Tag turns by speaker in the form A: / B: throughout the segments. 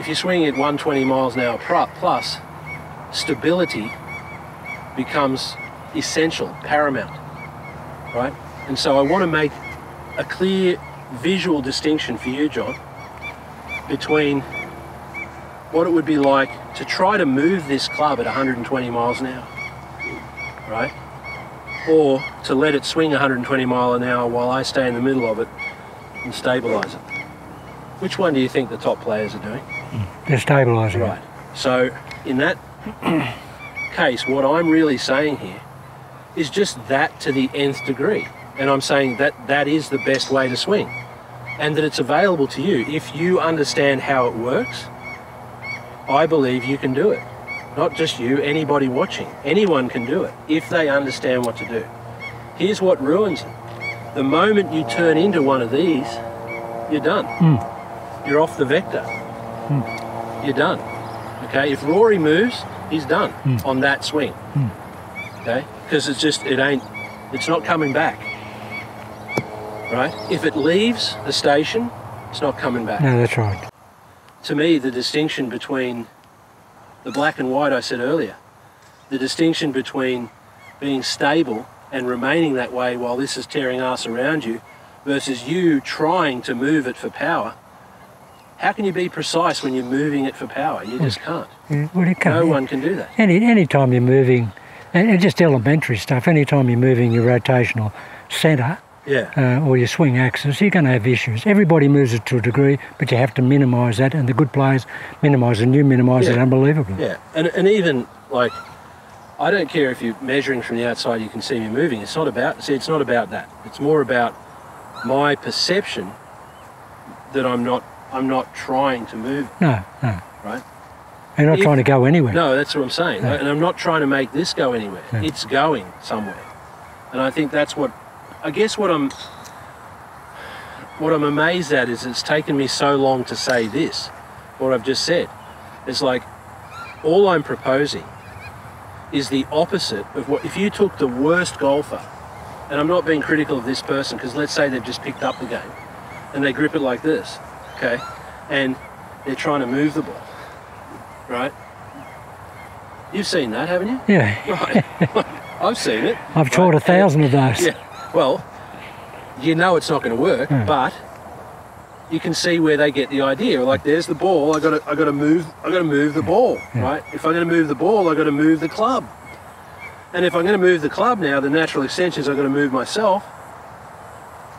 A: you swing at 120 miles an hour plus, stability becomes essential, paramount, right? And so I want to make a clear visual distinction for you, John, between what it would be like to try to move this club at 120 miles an hour, right? Or to let it swing 120 miles an hour while I stay in the middle of it and stabilise it. Which one do you think the top players are doing?
B: They're stabilising.
A: Right. So in that case, what I'm really saying here is just that to the nth degree. And I'm saying that that is the best way to swing, and that it's available to you. If you understand how it works, I believe you can do it. Not just you, anybody watching. Anyone can do it if they understand what to do. Here's what ruins it. The moment you turn into one of these, you're done. You're off the vector. You're done. Okay, if Rory moves, he's done on that swing. Okay, because it's not coming back. Right? If it leaves the station, it's not coming back.
B: No, that's right.
A: To me, the distinction between the black and white I said earlier, the distinction between being stable and remaining that way while this is tearing ass around you versus you trying to move it for power. How can you be precise when you're moving it for power? You just can't.
B: Well, you can't.
A: No one can do that.
B: Any time you're moving, and just elementary stuff, any time you're moving your rotational centre, or your swing axis, you're going to have issues. Everybody moves it to a degree, but you have to minimise that, and the good players minimise, and you minimise it unbelievably.
A: Yeah, and even, like, I don't care if you're measuring from the outside, you can see me moving. It's not about that. It's more about my perception that I'm not trying to move.
B: No.
A: Right?
B: You're not trying to go anywhere.
A: No, that's what I'm saying. No. And I'm not trying to make this go anywhere. No. It's going somewhere. And I think that's what, I guess what I'm amazed at is it's taken me so long to say this, what I've just said. It's like, all I'm proposing is the opposite of what, if you took the worst golfer, and I'm not being critical of this person, because let's say they've just picked up the game, and they grip it like this, okay, and they're trying to move the ball, right? You've seen that, haven't you?
B: Yeah.
A: Right. I've seen it.
B: I've taught 1,000 of those.
A: Yeah. Well, you know it's not going to work, but you can see where they get the idea. Like, there's the ball. I got to move the ball, right? If I'm going to move the ball, I got to move the club. And if I'm going to move the club now, the natural extension is I've got to move myself,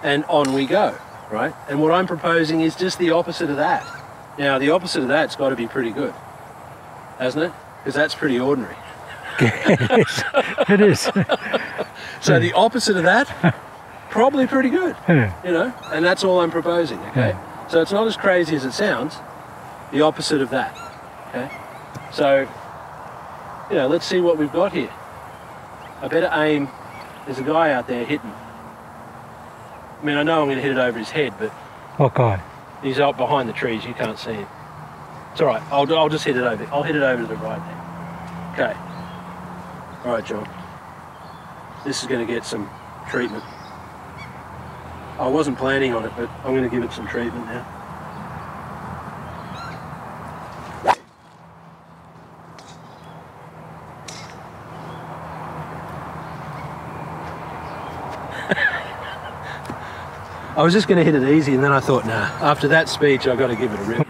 A: and on we go, right? And what I'm proposing is just the opposite of that. Now, the opposite of that's got to be pretty good, hasn't it? Because that's pretty ordinary.
B: It is.
A: So the opposite of that, probably pretty good, you know, and that's all I'm proposing, okay? So it's not as crazy as it sounds, the opposite of that, okay? So, you know, let's see what we've got here. I better aim. There's a guy out there hitting. I mean, I know I'm going to hit it over his head, but...
B: What guy?
A: He's up behind the trees, you can't see him. It's all right, I'll just hit it over. I'll hit it over to the right there. Okay. All right, John. This is going to get some treatment. I wasn't planning on it, but I'm going to give it some treatment now. I was just going to hit it easy, and then I thought, nah, after that speech, I've got to give it a rip.